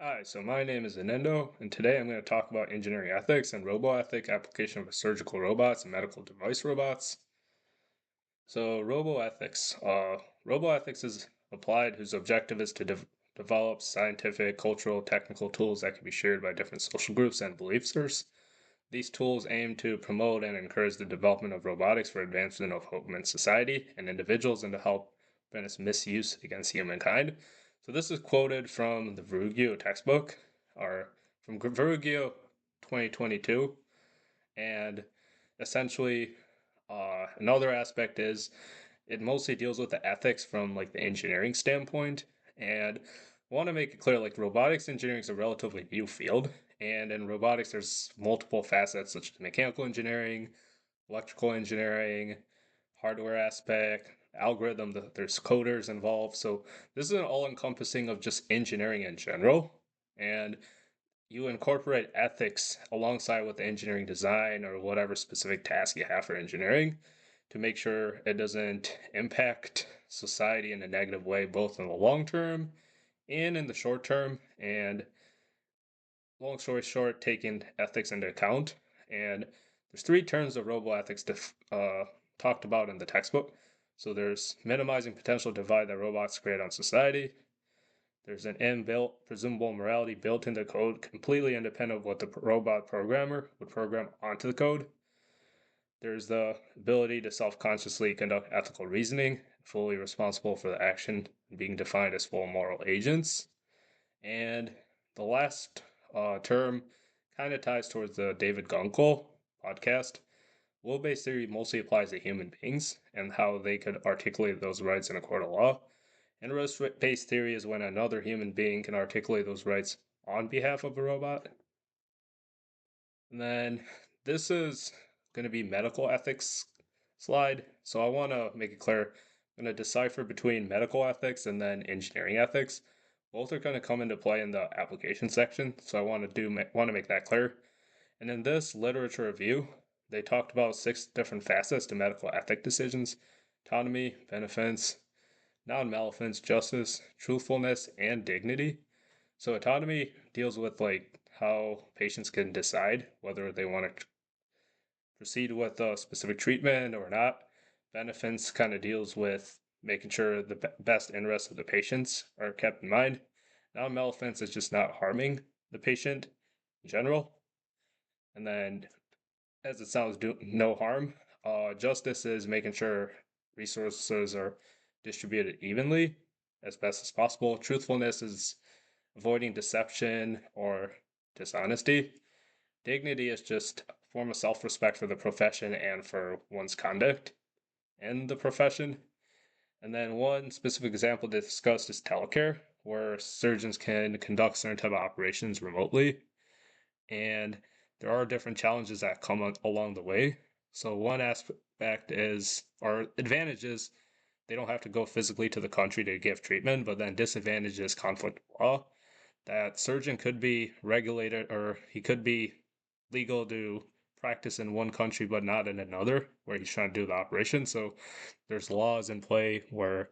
Hi, so my name is Anendo, and today I'm going to talk about engineering ethics and roboethic application of surgical robots and medical device robots. So, roboethics. Roboethics is applied whose objective is to develop scientific, cultural, technical tools that can be shared by different social groups and beliefs. These tools aim to promote and encourage the development of robotics for advancement of human society and individuals and to help prevent its misuse against humankind. So this is quoted from the Verugio textbook, or from Verugio 2022. And essentially, another aspect is it mostly deals with the ethics from like the engineering standpoint. And I want to make it clear, like robotics engineering is a relatively new field, and in robotics there's multiple facets such as mechanical engineering, electrical engineering, hardware aspect, algorithm. There's coders involved, so this is an all-encompassing of just engineering in general. And you incorporate ethics alongside with the engineering design or whatever specific task you have for engineering to make sure it doesn't impact society in a negative way, both in the long term and in the short term. And long story short, taking ethics into account. And there's three terms of robo-ethics talked about in the textbook. So there's minimizing potential divide that robots create on society. There's an inbuilt presumable morality built into code, completely independent of what the robot programmer would program onto the code. There's the ability to self-consciously conduct ethical reasoning, fully responsible for the action, being defined as full moral agents. And the last term kind of ties towards the David Gunkel podcast. Will-based theory mostly applies to human beings and how they could articulate those rights in a court of law. And risk-based theory is when another human being can articulate those rights on behalf of a robot. And then this is going to be medical ethics slide. So I want to make it clear. I'm going to decipher between medical ethics and then engineering ethics. Both are going to come into play in the application section. So I want to make that clear. And in this literature review, they talked about 6 different facets to medical ethic decisions: autonomy, benefits, non-maleficence, justice, truthfulness, and dignity. So autonomy deals with like how patients can decide whether they want to proceed with a specific treatment or not. Benefits kind of deals with making sure the best interests of the patients are kept in mind. Non-maleficence is just not harming the patient in general. And then, as it sounds, do no harm. Justice is making sure resources are distributed evenly as best as possible. Truthfulness is avoiding deception or dishonesty. Dignity is just a form of self respect for the profession and for one's conduct in the profession. And then one specific example discussed is telecare, where surgeons can conduct certain type of operations remotely. And there are different challenges that come along the way. So one aspect is, or advantage is, they don't have to go physically to the country to give treatment, but then disadvantage is conflict of law. That surgeon could be regulated or he could be legal to practice in one country but not in another where he's trying to do the operation. So there's laws in play where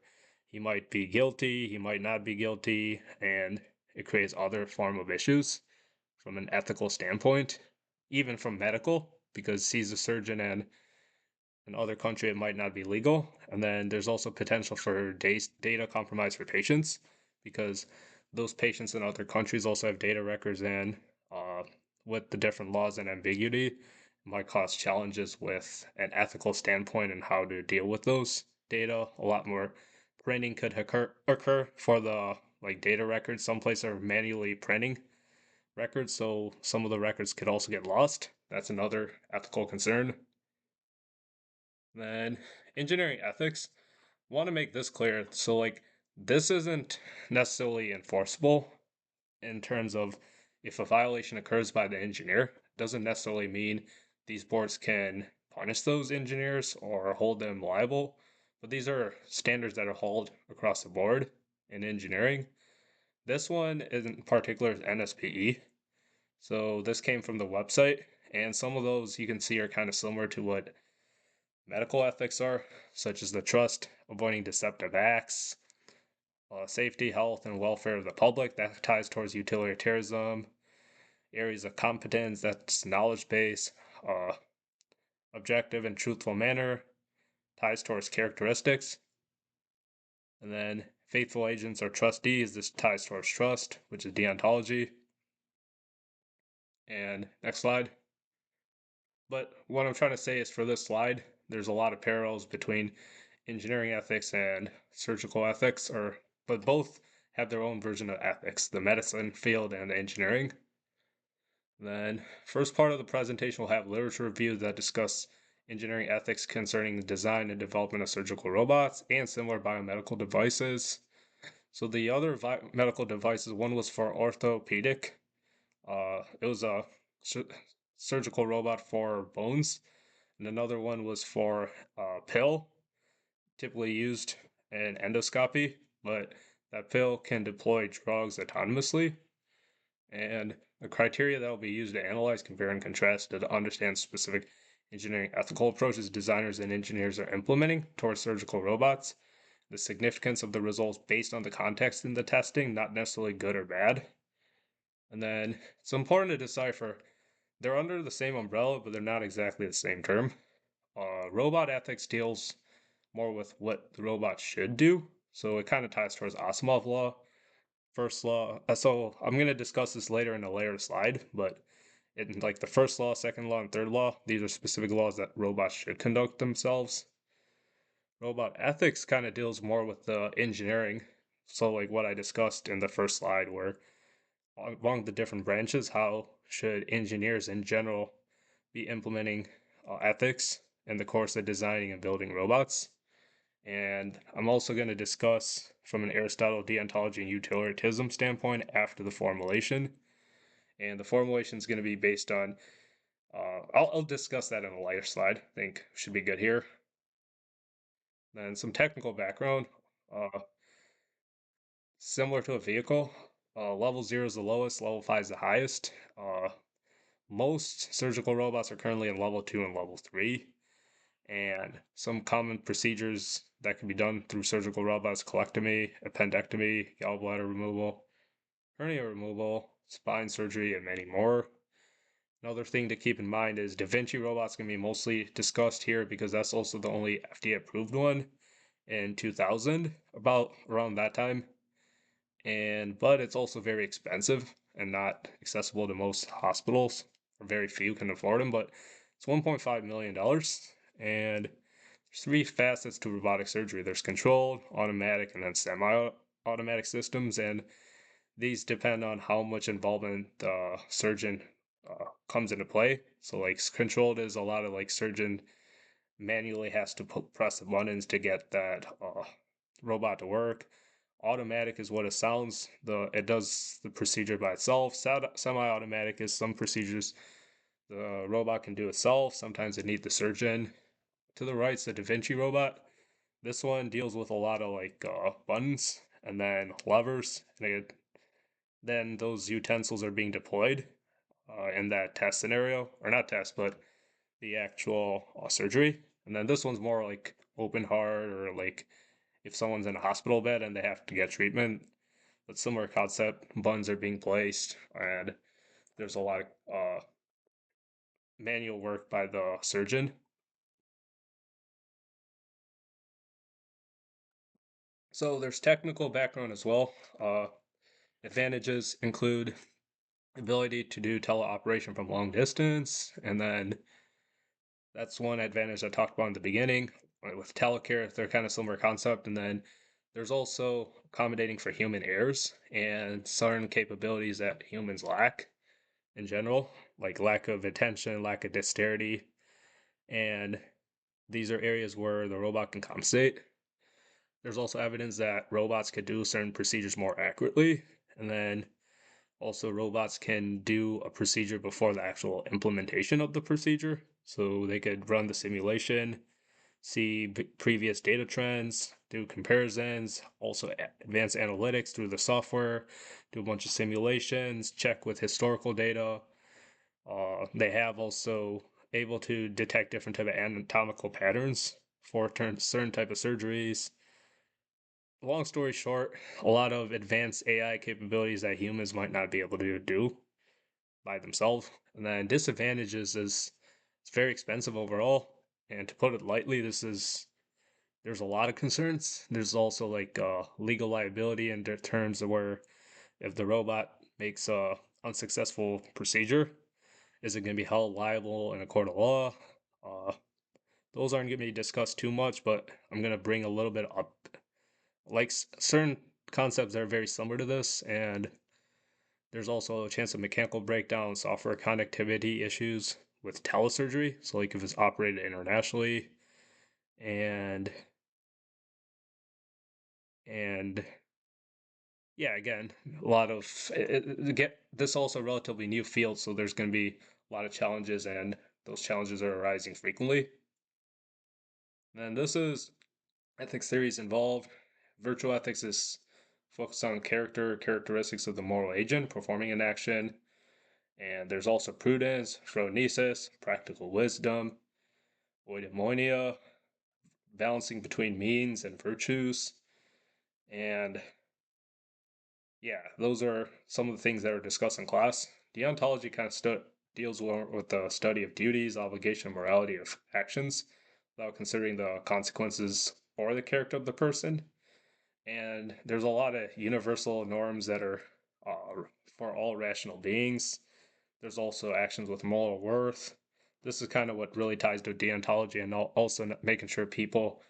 he might be guilty, he might not be guilty, and it creates other form of issues from an ethical standpoint, even from medical, because he's a surgeon and in other country it might not be legal. And then there's also potential for data compromise for patients because those patients in other countries also have data records, and uh, with the different laws and ambiguity, it might cause challenges with an ethical standpoint and how to deal with those data. A lot more printing could occur for the like data records. Some places are manually printing records, so some of the records could also get lost. That's another ethical concern. Then engineering ethics, want to make this clear. So like this isn't necessarily enforceable in terms of if a violation occurs by the engineer, doesn't necessarily mean these boards can punish those engineers or hold them liable. But these are standards that are held across the board in engineering. This one in particular is NSPE. So this came from the website, and some of those you can see are kind of similar to what medical ethics are, such as the trust, avoiding deceptive acts, safety, health, and welfare of the public. That ties towards utilitarianism. Areas of competence, that's knowledge base. Objective and truthful manner, ties towards characteristics. And then faithful agents or trustees, this ties towards trust, which is deontology. And next slide. But what I'm trying to say is for this slide, there's a lot of parallels between engineering ethics and surgical ethics, but both have their own version of ethics, the medicine field and engineering. Then, first part of the presentation will have literature reviews that discuss engineering ethics concerning the design and development of surgical robots and similar biomedical devices. So the other medical devices, one was for orthopedic. It was a surgical robot for bones, and another one was for pill, typically used in endoscopy, but that pill can deploy drugs autonomously. And the criteria that will be used to analyze, compare, and contrast to understand specific engineering ethical approaches designers and engineers are implementing towards surgical robots, the significance of the results based on the context in the testing, not necessarily good or bad. And then it's important to decipher they're under the same umbrella, but they're not exactly the same term. Robot ethics deals more with what the robot should do, so it kind of ties towards Asimov law. First law. So I'm going to discuss this later in a later slide, but in like the first law, second law, and third law, these are specific laws that robots should conduct themselves. Robot ethics kind of deals more with the engineering. So like what I discussed in the first slide, where along the different branches, how should engineers in general be implementing ethics in the course of designing and building robots. And I'm also going to discuss from an Aristotle deontology and utilitarianism standpoint after the formulation. And the formulation is going to be based on, I'll discuss that in a later slide. I think should be good here. Then some technical background. Similar to a vehicle, level 0 is the lowest, level 5 is the highest. Most surgical robots are currently in level 2 and level 3. And some common procedures that can be done through surgical robots: colectomy, appendectomy, gallbladder removal, hernia removal, spine surgery, and many more. Another thing to keep in mind is Da Vinci robots can be mostly discussed here because that's also the only FDA approved one in 2000, about around that time. But it's also very expensive and not accessible to most hospitals, or very few can afford them. But it's $1.5 million, and there's three facets to robotic surgery. There's controlled, automatic, and then semi-automatic systems, and these depend on how much involvement the surgeon comes into play. So like controlled is a lot of like surgeon manually has to press the buttons to get that robot to work. Automatic is what it sounds. It does the procedure by itself. Semi-automatic is some procedures the robot can do itself. Sometimes it needs the surgeon. To the right is the Da Vinci robot. This one deals with a lot of like buttons and then levers, and then those utensils are being deployed in that test scenario, or not test, but the actual surgery. And then this one's more like open heart, or like if someone's in a hospital bed and they have to get treatment. But similar concept, buttons are being placed, and there's a lot of manual work by the surgeon. So there's technical background as well. Advantages include ability to do teleoperation from long distance, and then that's one advantage I talked about in the beginning. With telecare, they're kind of similar concept, and then there's also accommodating for human errors and certain capabilities that humans lack in general, like lack of attention, lack of dexterity, and these are areas where the robot can compensate. There's also evidence that robots could do certain procedures more accurately, and then also robots can do a procedure before the actual implementation of the procedure. So they could run the simulation, see previous data trends, do comparisons, also advanced analytics through the software, do a bunch of simulations, check with historical data. They have also able to detect different type of anatomical patterns for certain type of surgeries. long story short, a lot of advanced AI capabilities that humans might not be able to do by themselves. And then disadvantages is it's very expensive overall. And to put it lightly, there's a lot of concerns. There's also like legal liability in terms of where if the robot makes a unsuccessful procedure, is it going to be held liable in a court of law? Uh, those aren't going to be discussed too much, but I'm going to bring a little bit up. Like certain concepts that are very similar to this, and there's also a chance of mechanical breakdown, software connectivity issues with telesurgery. So, like if it's operated internationally, and and yeah, again, a lot of get this also a relatively new field, so there's going to be a lot of challenges, and those challenges are arising frequently. And this is ethics theories involved. Virtual ethics is focused on characteristics of the moral agent performing an action, and there's also prudence, phronesis, practical wisdom, eudaimonia, balancing between means and virtues, and yeah, those are some of the things that are discussed in class. Deontology kind of deals with the study of duties, obligation, and morality of actions without considering the consequences or the character of the person. And there's a lot of universal norms that are for all rational beings. There's also actions with moral worth. This is kind of what really ties to deontology, and also making sure people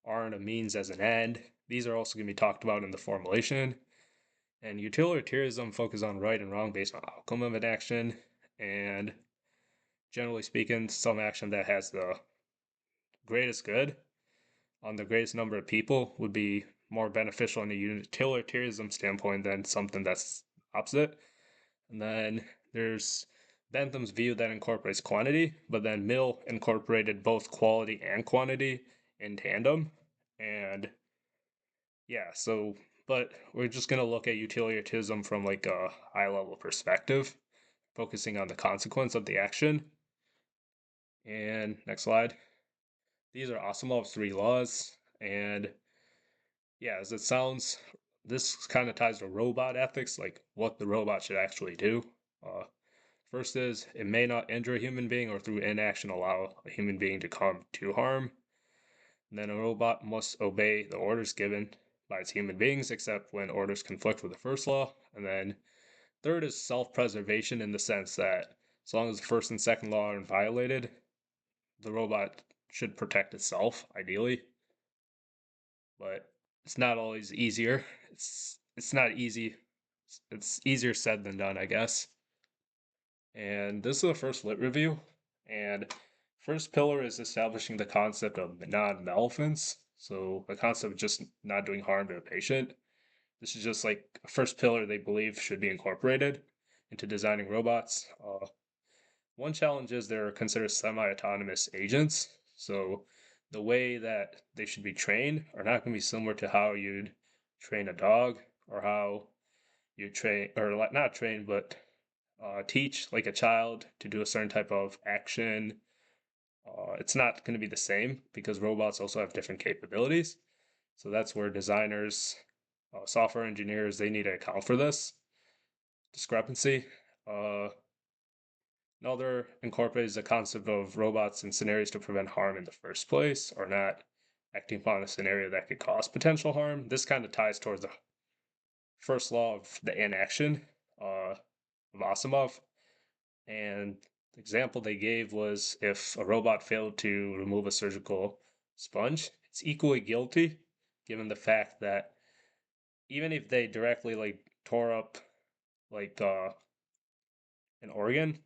aren't a means as an end. These are also going to be talked about in the formulation. And utilitarianism focuses on right and wrong based on outcome of an action. And generally speaking, some action that has the greatest good on the greatest number of people would be more beneficial in a utilitarianism standpoint than something that's opposite. And then there's Bentham's view that incorporates quantity, but then Mill incorporated both quality and quantity in tandem. And yeah, so, but we're just going to look at utilitarianism from like a high level perspective, focusing on the consequence of the action. And next slide. These are Asimov's three laws. And yeah, as it sounds, this kind of ties to robot ethics, like what the robot should actually do. Uh, First is it may not injure a human being or through inaction allow a human being to come to harm. And then a robot must obey the orders given by its human beings, except when orders conflict with the first law. And then third is self-preservation in the sense that as long as the first and second law aren't violated, the robot should protect itself, ideally. But it's not always easier. It's not easy. It's easier said than done, I guess. And this is the first lit review. And first pillar is establishing the concept of non-maleficence. So the concept of just not doing harm to a patient. This is just like a first pillar they believe should be incorporated into designing robots. One challenge is they're considered semi-autonomous agents. So the way that they should be trained are not going to be similar to how you'd train a dog or how you train, or not train, but teach like a child to do a certain type of action. It's not going to be the same because robots also have different capabilities. So that's where designers, software engineers, they need to account for this discrepancy. Another incorporates the concept of robots in scenarios to prevent harm in the first place, or not acting upon a scenario that could cause potential harm. This kind of ties towards the first law of the inaction of Asimov. And the example they gave was if a robot failed to remove a surgical sponge, it's equally guilty, given the fact that even if they directly like tore up like an organ,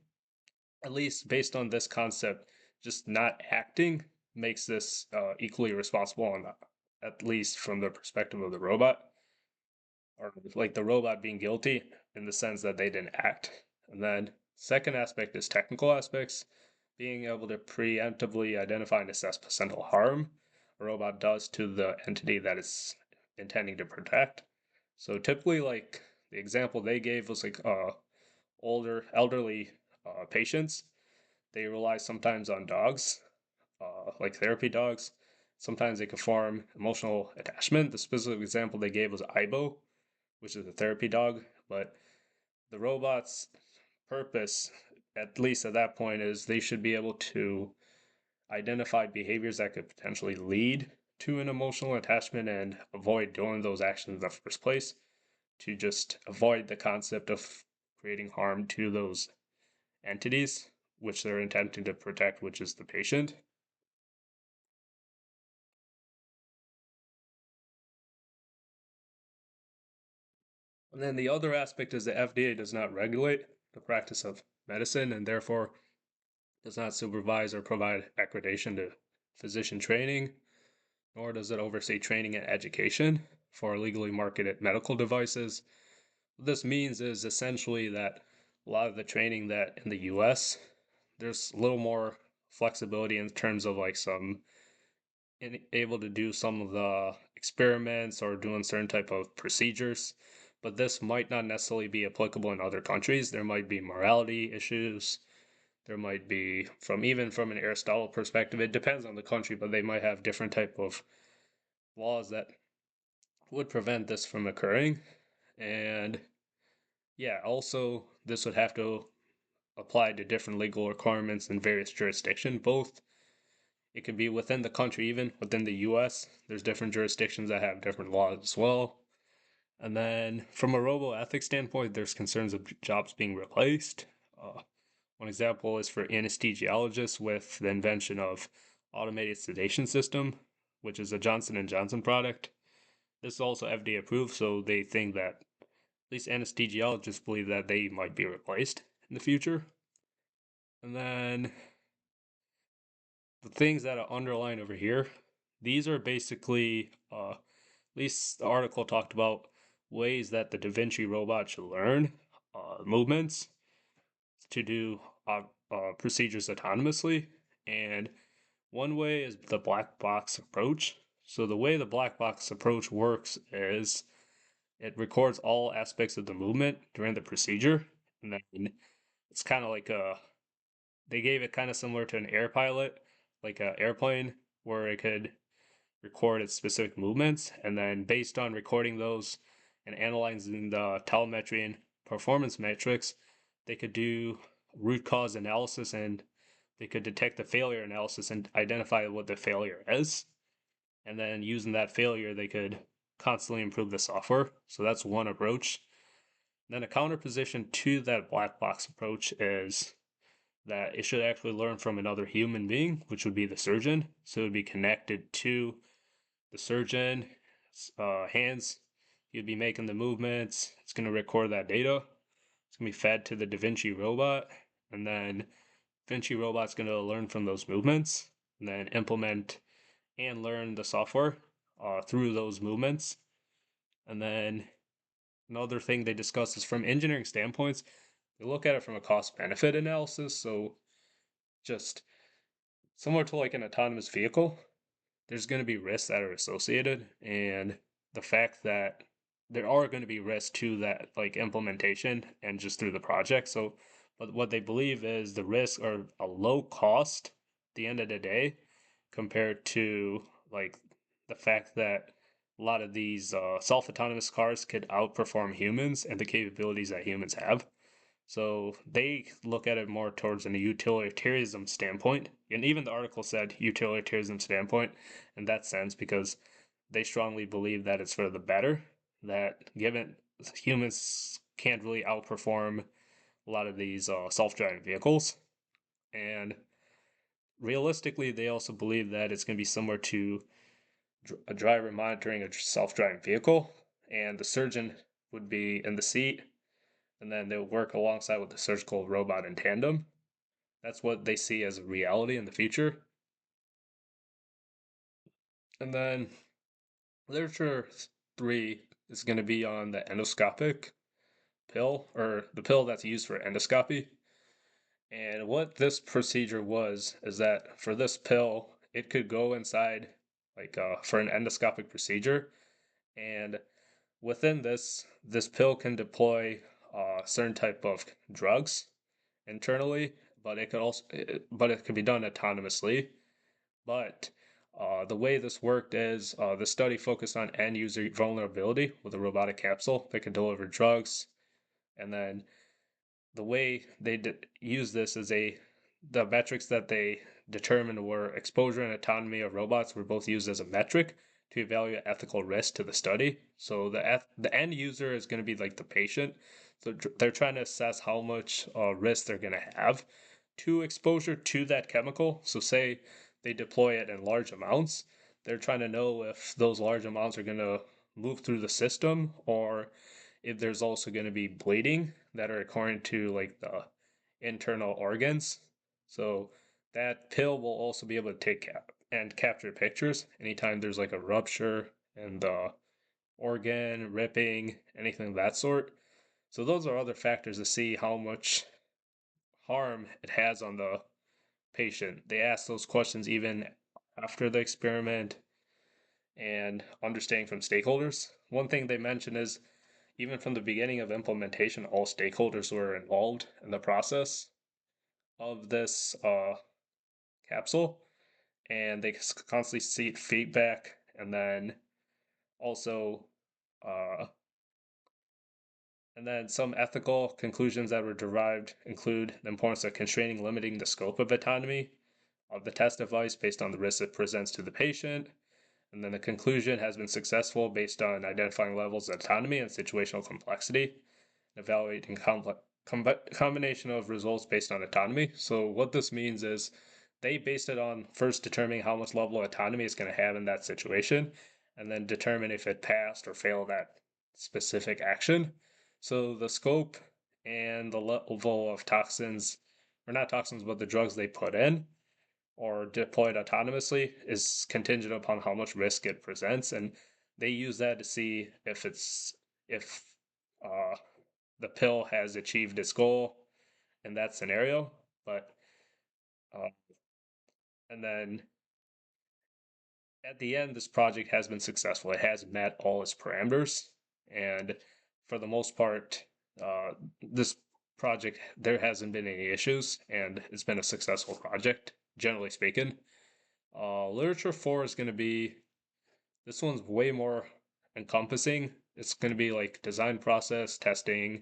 at least based on this concept, just not acting makes this equally responsible, on at least from the perspective of the robot, or like the robot being guilty in the sense that they didn't act. And then second aspect is technical aspects, being able to preemptively identify and assess potential harm a robot does to the entity that it's intending to protect. So typically, like the example they gave was like elderly patients. They rely sometimes on dogs, like therapy dogs, Sometimes they can form emotional attachment. The specific example they gave was Aibo, which is a therapy dog. But the robot's purpose, at least at that point, is they should be able to identify behaviors that could potentially lead to an emotional attachment and avoid doing those actions in the first place, to just avoid the concept of creating harm to those entities which they're intending to protect, which is the patient. And then the other aspect is the FDA does not regulate the practice of medicine and therefore does not supervise or provide accreditation to physician training, nor does it oversee training and education for legally marketed medical devices. What this means is essentially that a lot of the training that in the US, there's a little more flexibility in terms of like some able to do some of the experiments or doing certain type of procedures, but this might not necessarily be applicable in other countries. There might be morality issues. There might be even from an Aristotle perspective, it depends on the country, but they might have different type of laws that would prevent this from occurring. And yeah, also this would have to apply to different legal requirements in various jurisdictions, both it could be within the country, even within the US. There's different jurisdictions that have different laws as well. And then from a robo ethics standpoint, there's concerns of jobs being replaced. One example is for anesthesiologists with the invention of automated sedation system, which is a Johnson and Johnson product. This is also FDA approved, so they think that at least anesthesiologists believe that they might be replaced in the future. And then the things that are underlined over here, these are basically, at least the article talked about ways that the Da Vinci robot should learn movements to do procedures autonomously. And one way is the black box approach. So the way the black box approach works is it records all aspects of the movement during the procedure, and then it's kind of like they gave it kind of similar to an air pilot, like an airplane, where it could record its specific movements, and then based on recording those and analyzing the telemetry and performance metrics, they could do root cause analysis and they could detect the failure analysis and identify what the failure is. And then using that failure, they could constantly improve the software. So that's one approach. Then a counterposition to that black box approach is that it should actually learn from another human being, which would be the surgeon. So it would be connected to the surgeon hands. You'd be making the movements. It's going to record that data. It's going to be fed to the Da Vinci robot. And then Da Vinci robot's going to learn from those movements and then implement and learn the software through those movements. And then another thing they discuss is from engineering standpoints, they look at it from a cost benefit analysis. So just similar to like an autonomous vehicle, there's going to be risks that are associated, and the fact that there are going to be risks to that like implementation and just through the project. So but what they believe is the risks are a low cost at the end of the day compared to like the fact that a lot of these self-autonomous cars could outperform humans and the capabilities that humans have. So they look at it more towards an utilitarianism standpoint. And even the article said utilitarianism standpoint in that sense because they strongly believe that it's for the better, that given humans can't really outperform a lot of these self-driving vehicles. And realistically, they also believe that it's going to be similar to a driver monitoring a self-driving vehicle, and the surgeon would be in the seat and then they'll work alongside with the surgical robot in tandem. That's what they see as a reality in the future. And then literature 3 is going to be on the endoscopic pill, or the pill that's used for endoscopy. And what this procedure was is that for this pill, it could go inside, like for an endoscopic procedure, and within this pill can deploy certain type of drugs internally, but it could be done autonomously. But The way this worked is the study focused on end user vulnerability with a robotic capsule that can deliver drugs. And then the way they use this is the metrics that they determined were exposure and autonomy of robots were both used as a metric to evaluate ethical risk to the study. So the end user is going to be like the patient. So they're trying to assess how much risk they're going to have to exposure to that chemical. So say they deploy it in large amounts, they're trying to know if those large amounts are going to move through the system or if there's also going to be bleeding that are according to like the internal organs. So that pill will also be able to take and capture pictures anytime there's like a rupture in the organ, ripping, anything of that sort. So those are other factors to see how much harm it has on the patient. They ask those questions even after the experiment and understanding from stakeholders. One thing they mention is even from the beginning of implementation, all stakeholders were involved in the process of this capsule, and they constantly seek feedback. And then also, uh, and then some ethical conclusions that were derived include the importance of constraining, limiting the scope of autonomy of the test device based on the risk it presents to the patient. And then the conclusion has been successful based on identifying levels of autonomy and situational complexity, evaluating combination of results based on autonomy. So what this means is they based it on first determining how much level of autonomy it's going to have in that situation, and then determine if it passed or failed that specific action. So the scope and the level of toxins, or not toxins, but the drugs they put in or deployed autonomously is contingent upon how much risk it presents, and they use that to see if uh, the pill has achieved its goal in that scenario. But uh, and then at the end, this project has been successful. It has met all its parameters, and for the most part, this project there hasn't been any issues, and it's been a successful project generally speaking. Literature 4 is going to be this one's way more encompassing. It's going to be like design process, testing,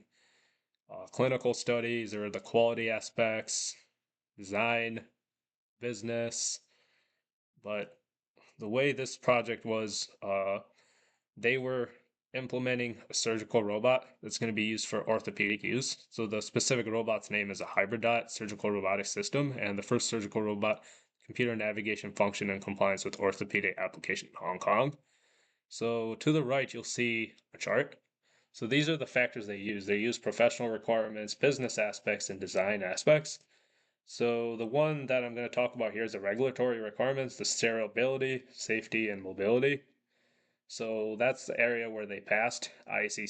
clinical studies, or the quality aspects, design, business. But the way this project was, they were implementing a surgical robot that's going to be used for orthopedic use. So the specific robot's name is a hybridot surgical robotic system, and the first surgical robot computer navigation function in compliance with orthopedic application in Hong Kong. So to the right, you'll see a chart. So these are the factors they use. They use professional requirements, business aspects, and design aspects. So the one that I'm going to talk about here is the regulatory requirements, the sterility, safety, and mobility. So that's the area where they passed IEC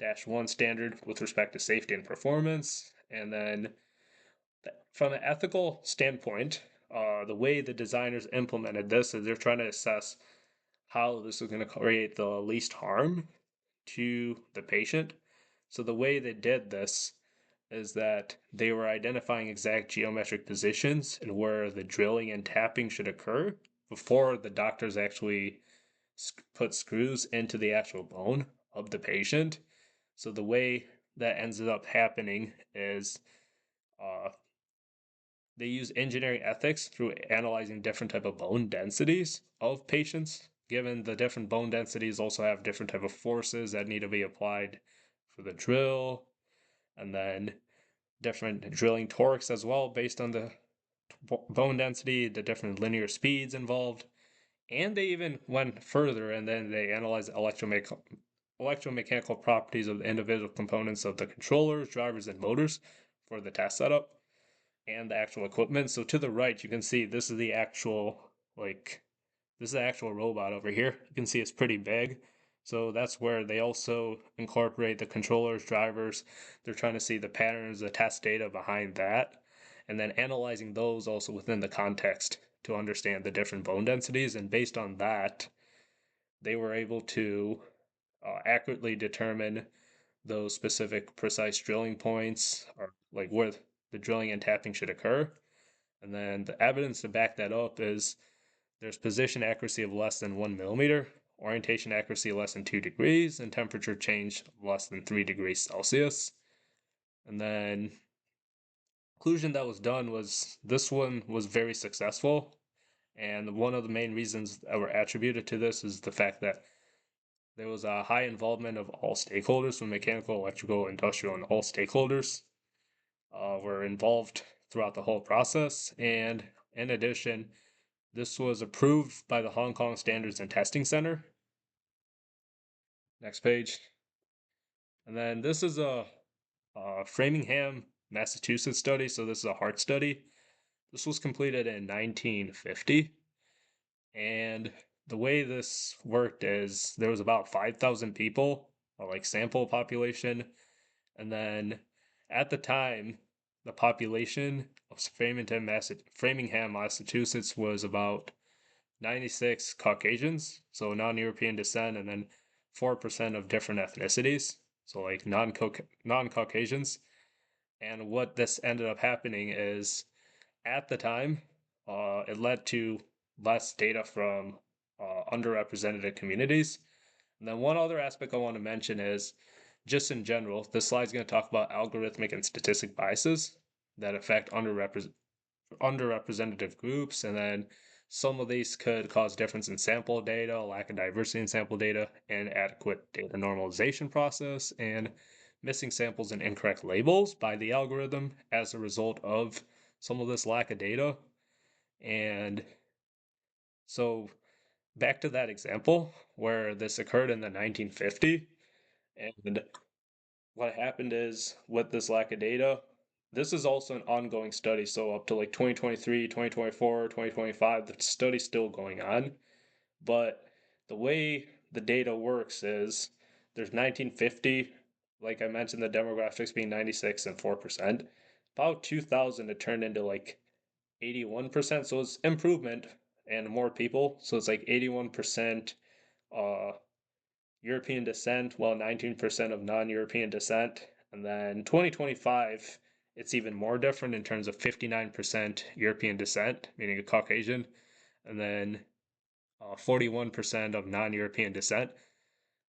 60601-1 standard with respect to safety and performance. And then from an ethical standpoint, the way the designers implemented this is they're trying to assess how this is going to create the least harm to the patient. So the way they did this is that they were identifying exact geometric positions and where the drilling and tapping should occur before the doctors actually put screws into the actual bone of the patient. So the way that ends up happening is uh, they use engineering ethics through analyzing different type of bone densities of patients. Given the different bone densities also have different type of forces that need to be applied for the drill, and then different drilling torques as well based on the bone density, the different linear speeds involved. And they even went further and then they analyzed electromechanical properties of the individual components of the controllers, drivers, and motors for the test setup and the actual equipment. So to the right, you can see this is the actual, this is the actual robot over here. You can see it's pretty big. So that's where they also incorporate the controllers, drivers. They're trying to see the patterns, the test data behind that, and then analyzing those also within the context to understand the different bone densities. And based on that, they were able to accurately determine those specific precise drilling points or like where the drilling and tapping should occur. And then the evidence to back that up is there's position accuracy of less than 1 millimeter, orientation accuracy less than 2 degrees, and temperature change less than 3 degrees Celsius. And then conclusion that was done was this one was very successful. And one of the main reasons that were attributed to this is the fact that there was a high involvement of all stakeholders, from mechanical, electrical, industrial, and all stakeholders were involved throughout the whole process. And in addition, this was approved by the Hong Kong Standards and Testing Center. Next page. And then this is a Framingham, Massachusetts study. So this is a heart study. This was completed in 1950. And the way this worked is there was about 5,000 people, like sample population. And then at the time, the population of Framingham, Massachusetts was about 96 Caucasians, so non-European descent, and then 4% of different ethnicities, so like non-Caucasians. And what this ended up happening is at the time, it led to less data from underrepresented communities. And then one other aspect I want to mention is just in general, this slide is going to talk about algorithmic and statistic biases that affect underrepresented groups, and then some of these could cause difference in sample data, lack of diversity in sample data, inadequate data normalization process, and missing samples and incorrect labels by the algorithm as a result of some of this lack of data. And so back to that example where this occurred in the 1950, and what happened is with this lack of data, this is also an ongoing study. So up to like 2023, 2024, 2025, the study's still going on. But the way the data works is there's 1950, like I mentioned, the demographics being 96 and 4%. About 2000, it turned into like 81%. So it's improvement and more people. So it's like 81% uh, European descent, while 19% of non-European descent. And then 2025, it's even more different in terms of 59% European descent, meaning a Caucasian, and then 41% of non-European descent.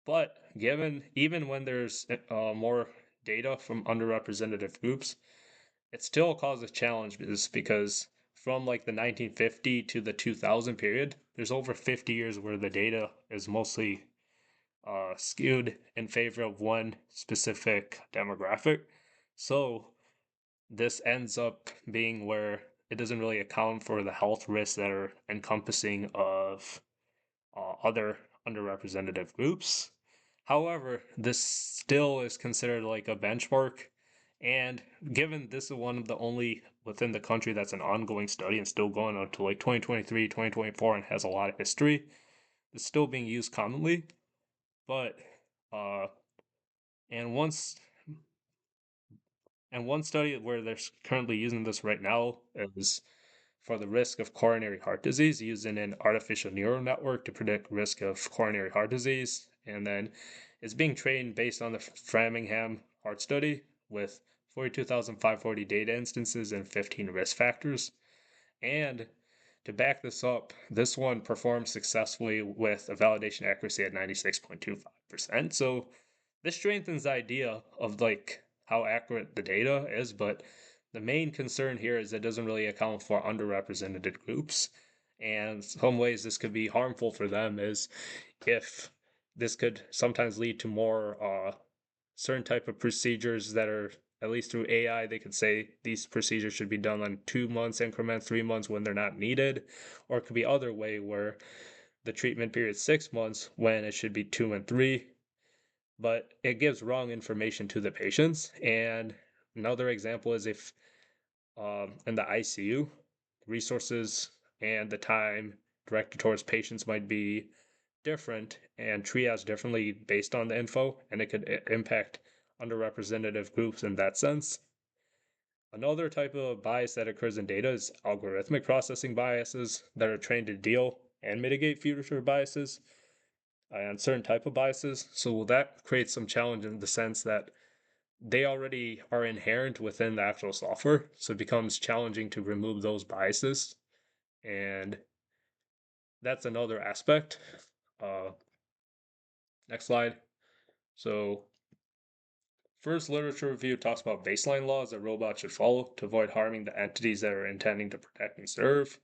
But given even when there's more data from underrepresented groups, it still causes challenges because from like the 1950 to the 2000 period, there's over 50 years where the data is mostly skewed in favor of one specific demographic. So this ends up being where it doesn't really account for the health risks that are encompassing of other underrepresented groups. However, this still is considered like a benchmark. And given this is one of the only within the country that's an ongoing study and still going on to like 2023, 2024, and has a lot of history, it's still being used commonly. But uh, and once and one study where they're currently using this right now is for the risk of coronary heart disease, using an artificial neural network to predict risk of coronary heart disease. And then it's being trained based on the Framingham heart study with 42,540 data instances and 15 risk factors. And to back this up, this one performed successfully with a validation accuracy at 96.25%. So this strengthens the idea of like how accurate the data is, but the main concern here is it doesn't really account for underrepresented groups. And some ways this could be harmful for them is if this could sometimes lead to more certain type of procedures that are at least through AI, they could say these procedures should be done on 2 months increments, 3 months when they're not needed, or it could be other way where the treatment period is 6 months when it should be 2 and 3. But it gives wrong information to the patients. And another example is if in the ICU, resources and the time directed towards patients might be different and triage differently based on the info, and it could impact underrepresented groups in that sense. Another type of bias that occurs in data is algorithmic processing biases that are trained to deal and mitigate future biases and certain type of biases. So that creates some challenge in the sense that they already are inherent within the actual software, so it becomes challenging to remove those biases. And that's another aspect. Uh, Next slide. So, first literature review talks about baseline laws that robots should follow to avoid harming the entities that are intending to protect and serve.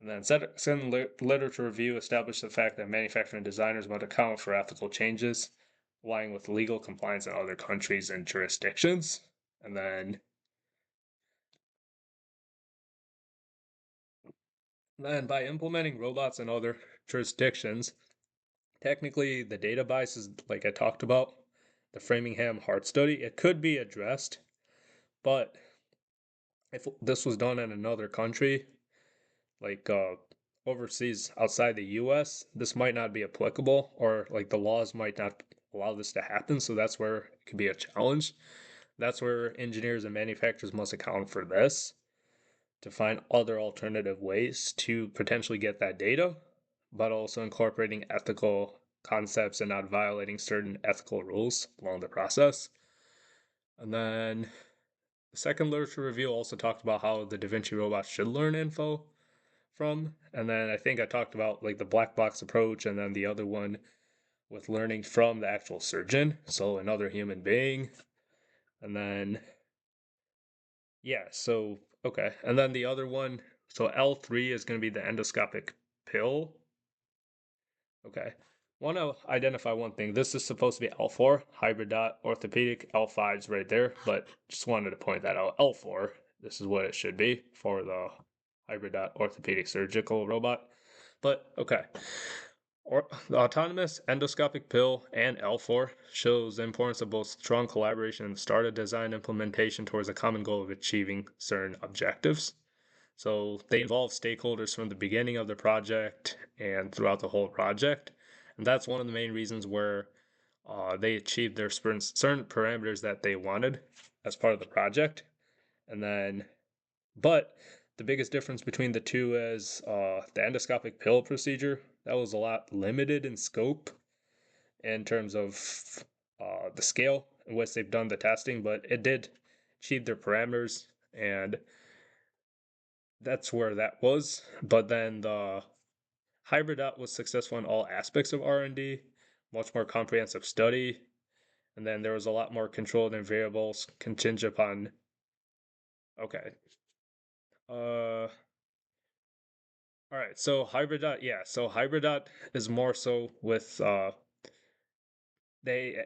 And then second literature review established the fact that manufacturing designers must account for ethical changes, aligning with legal compliance in other countries and jurisdictions. And then by implementing robots in other jurisdictions, technically the data biases, like I talked about, the Framingham Heart Study, it could be addressed, but if this was done in another country, like overseas outside the US, this might not be applicable, or like the laws might not allow this to happen. So that's where it could be a challenge. That's where engineers and manufacturers must account for this to find other alternative ways to potentially get that data, but also incorporating ethical concepts and not violating certain ethical rules along the process. And then the second literature review also talked about how the Da Vinci robots should learn info from. And then I think I talked about like the black box approach, and then the other one with learning from the actual surgeon, so another human being. And then, yeah, so, okay. And then the other one, so L3 is going to be the endoscopic pill. Okay. Want to identify one thing. This is supposed to be L4, hybrid dot orthopedic. L5 is right there, but just wanted to point that out. L4, this is what it should be for the hybrid dot orthopedic surgical robot. But okay. The autonomous endoscopic pill and L4 shows the importance of both strong collaboration and start of design implementation towards a common goal of achieving certain objectives. So they involve stakeholders from the beginning of the project and throughout the whole project. And that's one of the main reasons where they achieved their certain parameters that they wanted as part of the project. And then, but the biggest difference between the two is the endoscopic pill procedure. That was a lot limited in scope in terms of the scale in which they've done the testing, but it did achieve their parameters, and that's where that was. But then the hybrid dot was successful in all aspects of R&D, much more comprehensive study, and then there was a lot more controlled and variables contingent upon. Okay. All right. So hybrid dot, yeah. So hybrid dot is more so with they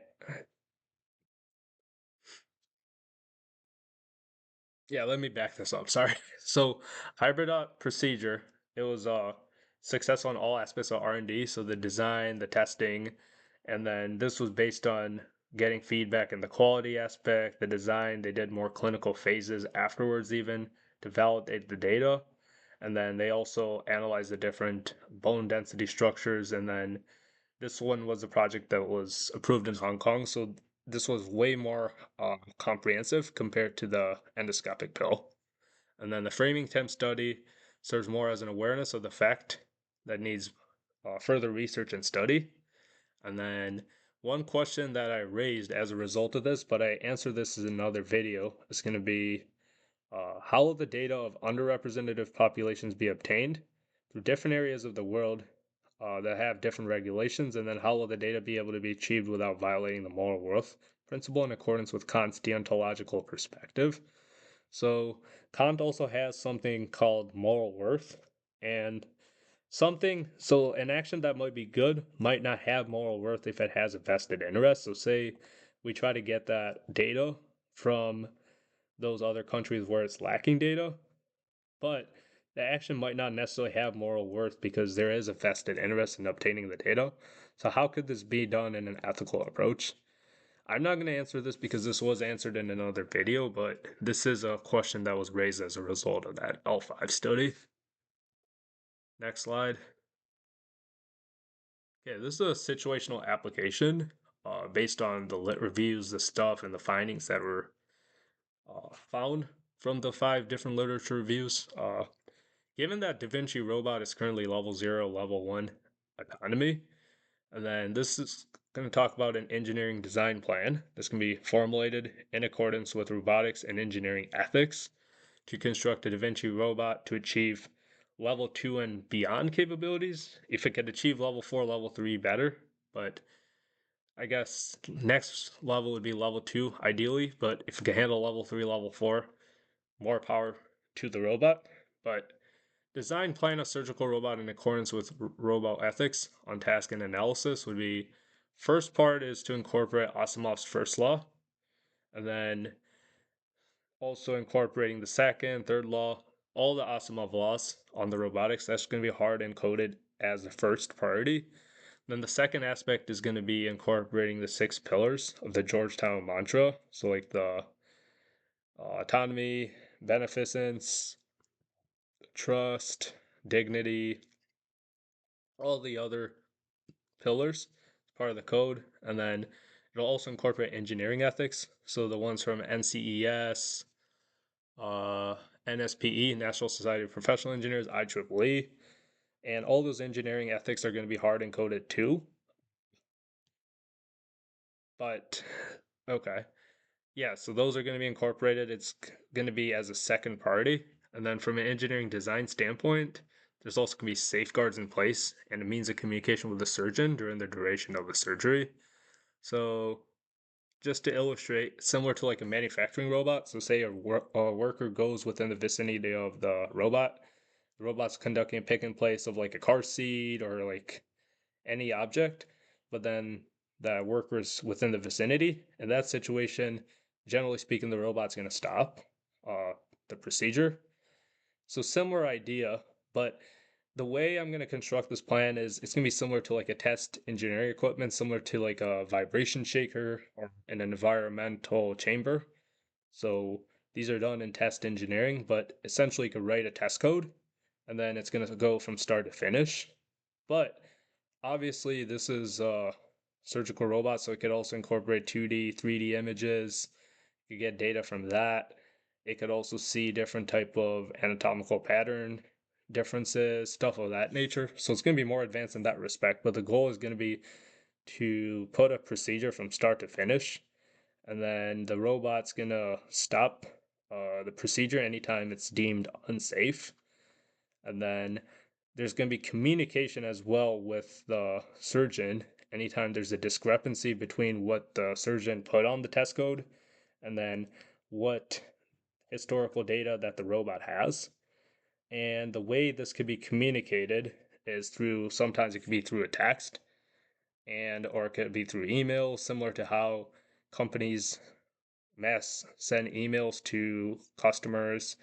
yeah, let me back this up. Sorry. So hybrid procedure, it was successful in all aspects of R&D, so the design, the testing, and then this was based on getting feedback in the quality aspect, the design. They did more clinical phases afterwards even to validate the data. And then they also analyzed the different bone density structures, and then this one was a project that was approved in Hong Kong, so this was way more comprehensive compared to the endoscopic pill. And then the framing temp study serves more as an awareness of the fact that needs further research and study. And then one question that I raised as a result of this, but I answered this in another video, is going to be how will the data of underrepresented populations be obtained through different areas of the world that have different regulations? And then how will the data be able to be achieved without violating the moral worth principle in accordance with Kant's deontological perspective? So Kant also has something called moral worth, and so an action that might be good might not have moral worth if it has a vested interest. So say we try to get that data from those other countries where it's lacking data, but the action might not necessarily have moral worth because there is a vested interest in obtaining the data. So how could this be done in an ethical approach? I'm not going to answer this because this was answered in another video, but this is a question that was raised as a result of that L5 study. Next slide. Okay, this is a situational application based on the lit reviews, the stuff, and the findings that were found from the 5 different literature reviews. Given that Da Vinci robot is currently level 0, level 1 autonomy, and then this is going to talk about an engineering design plan that's going to be formulated in accordance with robotics and engineering ethics to construct a Da Vinci robot to achieve level 2 and beyond capabilities. If it could achieve level 4, level 3, better. But I guess next level would be level 2, ideally. But if it can handle level 3, level 4, more power to the robot. But design plan a surgical robot in accordance with robot ethics on task and analysis would be first part is to incorporate Asimov's first law, and then also incorporating the second, third law, all the Asimov laws on the robotics. That's going to be hard encoded as the first priority. Then the second aspect is going to be incorporating the 6 pillars of the Georgetown mantra. So, like the autonomy, beneficence, trust, dignity, all the other pillars as part of the code. And then it'll also incorporate engineering ethics. So, the ones from NCES, uh, NSPE, National Society of Professional Engineers, IEEE, and all those engineering ethics are going to be hard encoded too. But okay, yeah, so those are going to be incorporated. It's going to be as a second priority. And then from an engineering design standpoint, there's also going to be safeguards in place and a means of communication with the surgeon during the duration of the surgery. So just to illustrate, similar to like a manufacturing robot. So say a worker goes within the vicinity of the robot's conducting a pick and place of like a car seat or like any object, but then the worker's within the vicinity. In that situation, generally speaking, the robot's going to stop uh, the procedure. So similar idea, but the way I'm going to construct this plan is it's going to be similar to like a test engineering equipment, similar to like a vibration shaker or an environmental chamber. So these are done in test engineering, but essentially you could write a test code and then it's going to go from start to finish. But obviously this is a surgical robot, so it could also incorporate 2D, 3D images. You get data from that. It could also see different type of anatomical pattern differences, stuff of that nature. So it's going to be more advanced in that respect, but the goal is going to be to put a procedure from start to finish, and then the robot's going to stop the procedure anytime it's deemed unsafe. And then there's going to be communication as well with the surgeon anytime there's a discrepancy between what the surgeon put on the test code and then what historical data that the robot has. And the way this could be communicated is through, sometimes it could be through a text and or it could be through email, similar to how companies mass send emails to customers.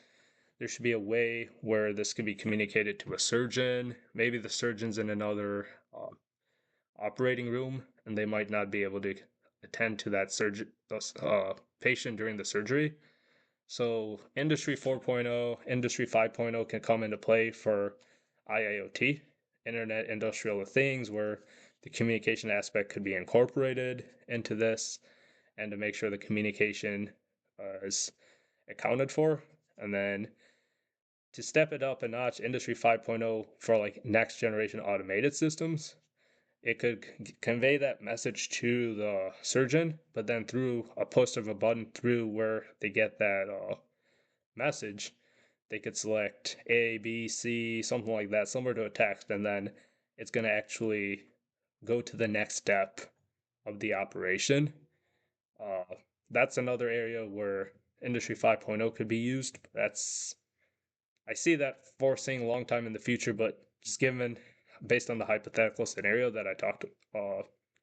There should be a way where this could be communicated to a surgeon. Maybe the surgeon's in another operating room and they might not be able to attend to that patient during the surgery. So Industry 4.0, Industry 5.0 can come into play for IIoT, Internet Industrial Things, where the communication aspect could be incorporated into this and to make sure the communication is accounted for. And then to step it up a notch, Industry 5.0 for like next generation automated systems, it could convey that message to the surgeon, but then through a push of a button through where they get that message, they could select A, B, C, something like that, similar to a text, and then it's going to actually go to the next step of the operation. Uh, that's another area where Industry 5.0 could be used. I see that foreseeing a long time in the future, but just given based on the hypothetical scenario that I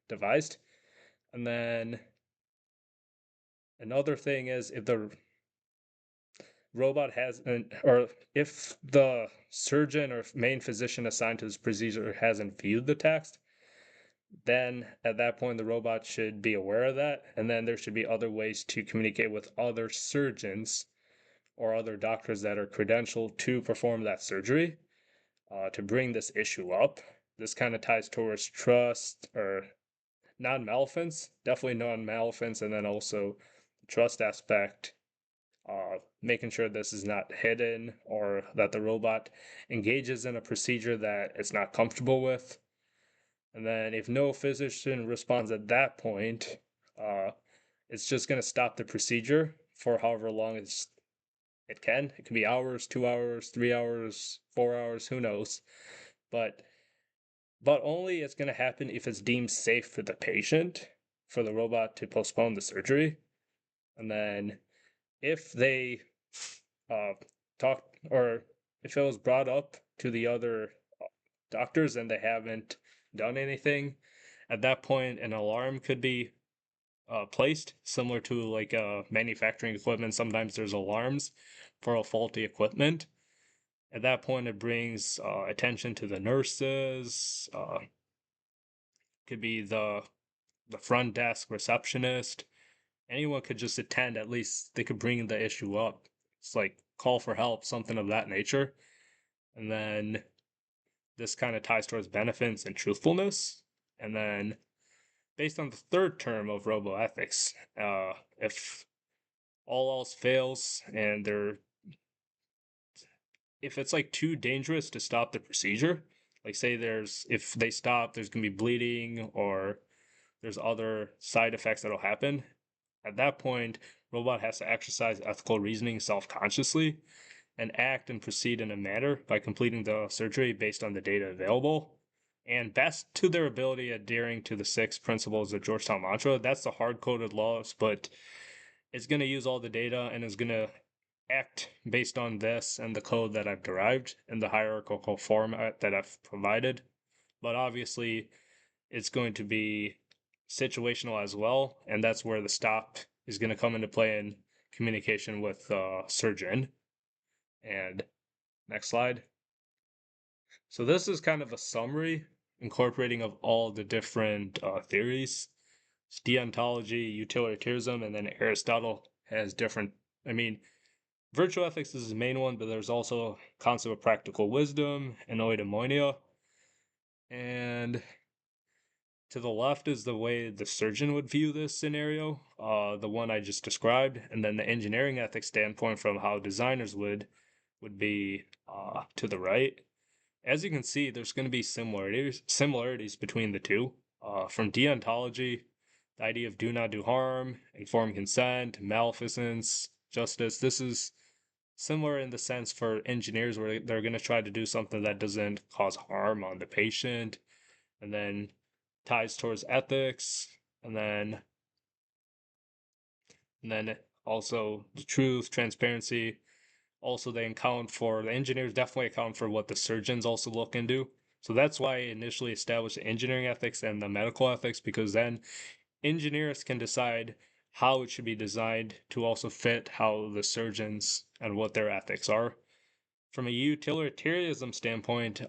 devised. And then another thing is if the robot or if the surgeon or main physician assigned to this procedure hasn't viewed the text, then at that point the robot should be aware of that, and then there should be other ways to communicate with other surgeons or other doctors that are credentialed to perform that surgery to bring this issue up. This kind of ties towards trust or non-maleficence, definitely non-maleficence, and then also the trust aspect, making sure this is not hidden or that the robot engages in a procedure that it's not comfortable with. And then if no physician responds at that point, uh, it's just going to stop the procedure for however long it can. It can be hours, 2 hours, 3 hours, 4 hours, who knows. But only it's going to happen if it's deemed safe for the patient for the robot to postpone the surgery. And then if they uh, talk, or if it was brought up to the other doctors and they haven't done anything, at that point an alarm could be placed, similar to like manufacturing equipment. Sometimes there's alarms for a faulty equipment. At that point, it brings attention to the nurses. Could be the front desk receptionist. Anyone could just attend. At least they could bring the issue up. It's like call for help, something of that nature. And then this kind of ties towards benefits and truthfulness. And then based on the third term of roboethics, if all else fails and they're if it's like too dangerous to stop the procedure, like say there's if they stop, there's gonna be bleeding or there's other side effects that'll happen. At that point, robot has to exercise ethical reasoning self-consciously and act and proceed in a manner by completing the surgery based on the data available and best to their ability adhering to the 6 principles of Georgetown mantra. That's the hard-coded laws, but it's going to use all the data and is going to act based on this and the code that I've derived and the hierarchical format that I've provided. But obviously, it's going to be situational as well, and that's where the stop is going to come into play in communication with the surgeon. And next slide. So this is kind of a summary incorporating of all the different theories. It's deontology, utilitarianism, and then Aristotle has different. I mean, virtue ethics is the main one, but there's also concept of practical wisdom and eudaimonia. And to the left is the way the surgeon would view this scenario, the one I just described, and then the engineering ethics standpoint from how designers would be to the right. As you can see, there's going to be similarities between the two. From deontology, the idea of do not do harm, informed consent, malfeasance, justice. This is similar in the sense for engineers where they're going to try to do something that doesn't cause harm on the patient, and then ties towards ethics, and then also the truth, transparency. Also, they account for the engineers definitely account for what the surgeons also look into. So that's why I initially established the engineering ethics and the medical ethics, because then engineers can decide how it should be designed to also fit how the surgeons and what their ethics are. From a utilitarianism standpoint,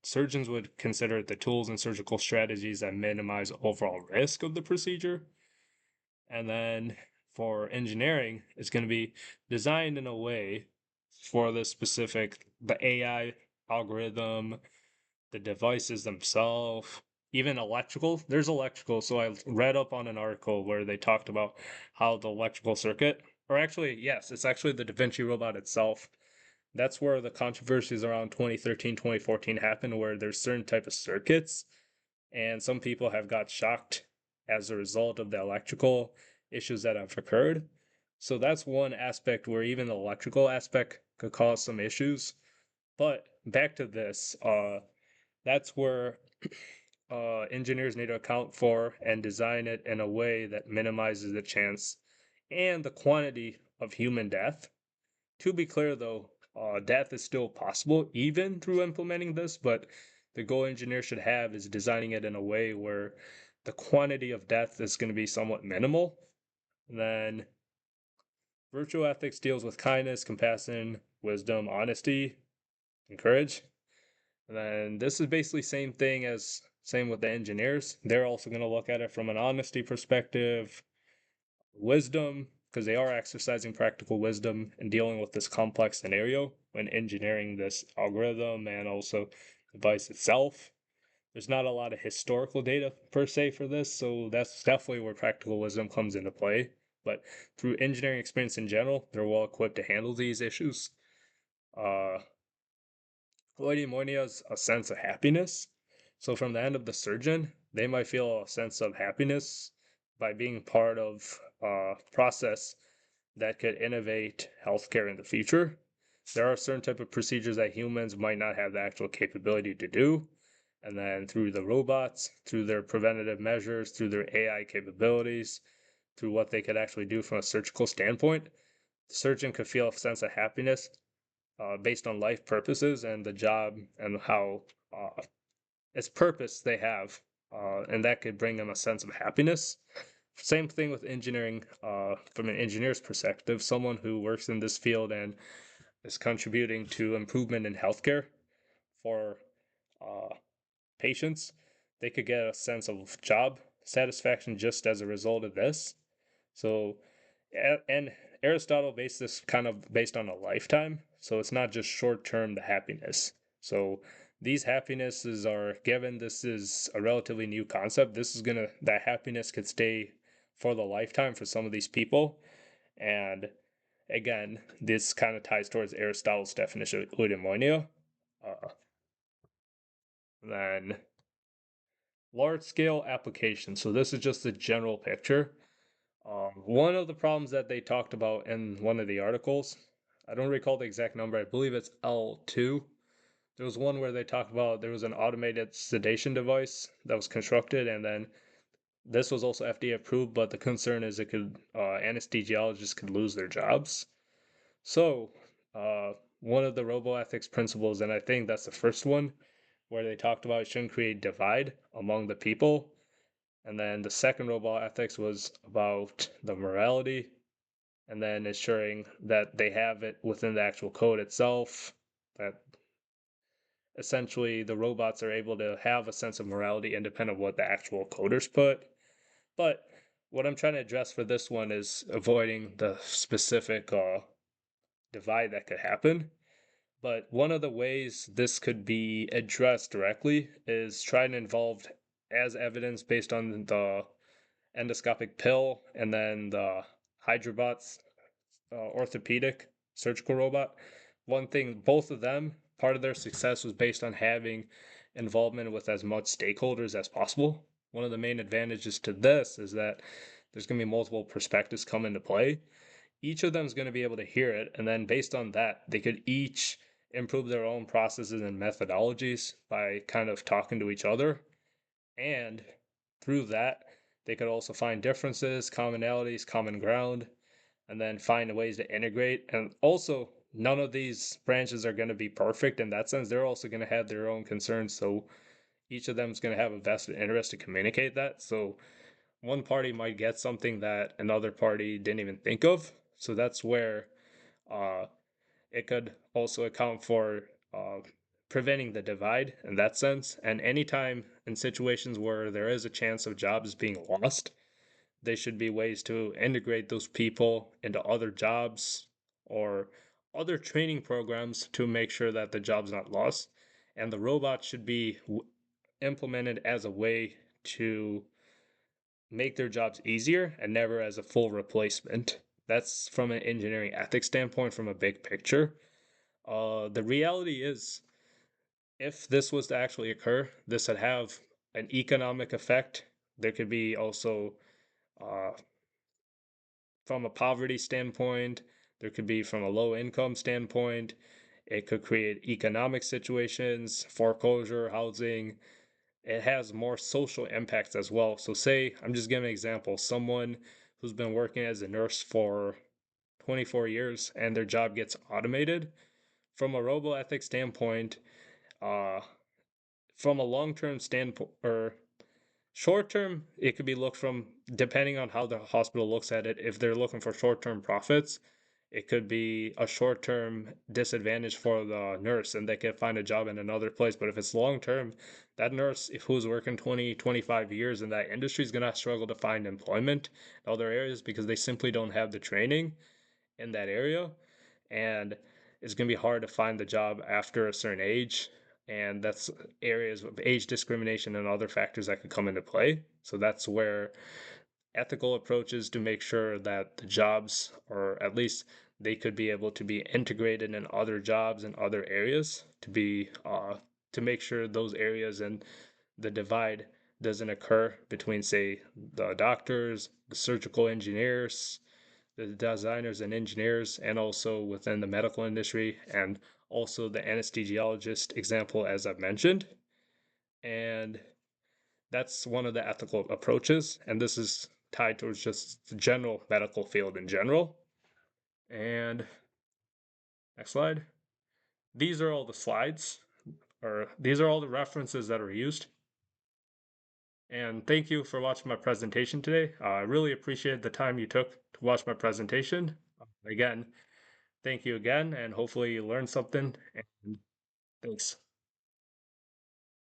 surgeons would consider the tools and surgical strategies that minimize overall risk of the procedure. And then for engineering, it's going to be designed in a way for the specific, the AI algorithm, the devices themselves, even electrical. There's electrical. So I read up on an article where they talked about how the electrical circuit, or actually, yes, it's actually the Da Vinci robot itself. That's where the controversies around 2013, 2014 happened, where there's certain type of circuits and some people have got shocked as a result of the electrical issues that have occurred. So that's one aspect where even the electrical aspect could cause some issues. But back to this, that's where engineers need to account for and design it in a way that minimizes the chance and the quantity of human death. To be clear, though, death is still possible even through implementing this, but the goal engineer should have is designing it in a way where the quantity of death is going to be somewhat minimal. And then virtual ethics deals with kindness, compassion, wisdom, honesty, and courage. And then this is basically same with the engineers. They're also going to look at it from an honesty perspective, wisdom, because they are exercising practical wisdom and dealing with this complex scenario when engineering this algorithm and also the device itself. There's not a lot of historical data per se for this, so that's definitely where practical wisdom comes into play. But through engineering experience in general, they're well equipped to handle these issues. Eudaimonia is a sense of happiness. So from the end of the surgeon, they might feel a sense of happiness by being part of a process that could innovate healthcare in the future. There are certain type of procedures that humans might not have the actual capability to do. And then through the robots, through their preventative measures, through their AI capabilities, through what they could actually do from a surgical standpoint, the surgeon could feel a sense of happiness based on life purposes and the job and how its purpose they have. And that could bring them a sense of happiness. Same thing with engineering, from an engineer's perspective, someone who works in this field and is contributing to improvement in healthcare for uh, patients, they could get a sense of job satisfaction just as a result of this. So, and Aristotle based this kind of based on a lifetime. So it's not just short term the happiness. So these happinesses are given. This is a relatively new concept. That happiness could stay for the lifetime for some of these people. And again, this kind of ties towards Aristotle's definition of eudaimonia. Uh, then large scale application. So this is just the general picture. One of the problems that they talked about in one of the articles, I don't recall the exact number, I believe it's L2. There was one where they talked about there was an automated sedation device that was constructed, and then this was also FDA approved, but the concern is anesthesiologists could lose their jobs. So, one of the roboethics principles, and I think that's the first one, where they talked about it shouldn't create divide among the people. And then the second robot ethics was about the morality, and then ensuring that they have it within the actual code itself, that essentially the robots are able to have a sense of morality independent of what the actual coders put. But what I'm trying to address for this one is avoiding the specific divide that could happen. But one of the ways this could be addressed directly is trying to involve as evidence based on the endoscopic pill and then the Hydrobots orthopedic surgical robot. One thing, both of them, part of their success was based on having involvement with as much stakeholders as possible. One of the main advantages to this is that there's going to be multiple perspectives come into play. Each of them is going to be able to hear it, and then based on that, they could each improve their own processes and methodologies by kind of talking to each other. And through that, they could also find differences, commonalities, common ground, and then find ways to integrate. And also, none of these branches are going to be perfect in that sense. They're also going to have their own concerns. So each of them is going to have a vested interest to communicate that. So one party might get something that another party didn't even think of. So that's where uh, it could also account for preventing the divide in that sense. And anytime in situations where there is a chance of jobs being lost, there should be ways to integrate those people into other jobs or other training programs to make sure that the job's not lost. And the robot should be implemented as a way to make their jobs easier and never as a full replacement. That's from an engineering ethics standpoint, from a big picture. The reality is, if this was to actually occur, this would have an economic effect. There could be also uh, from a poverty standpoint, there could be from a low income standpoint. It could create economic situations, foreclosure, housing. It has more social impacts as well. So, say, I'm just giving an example, someone who's been working as a nurse for 24 years and their job gets automated. From a robo ethics standpoint, uh, from a long term standpoint, or short term, it could be looked from depending on how the hospital looks at it. If they're looking for short term profits, it could be a short term disadvantage for the nurse and they can find a job in another place. But if it's long term, that nurse who's working 20, 25 years in that industry is going to struggle to find employment in other areas because they simply don't have the training in that area. And it's going to be hard to find the job after a certain age, and that's areas of age discrimination and other factors that could come into play. So that's where ethical approaches to make sure that the jobs, or at least they could be able to be integrated in other jobs and other areas to be to make sure those areas and the divide doesn't occur between, say, the doctors, the surgical engineers, the designers and engineers, and also within the medical industry, and also the anesthesiologist example, as I've mentioned. And that's one of the ethical approaches. And this is tied towards just the general medical field in general. And next slide. These are all the slides, or these are all the references that are used. And thank you for watching my presentation today. I really appreciate the time you took to watch my presentation. Again, thank you again, and hopefully you learned something. And thanks.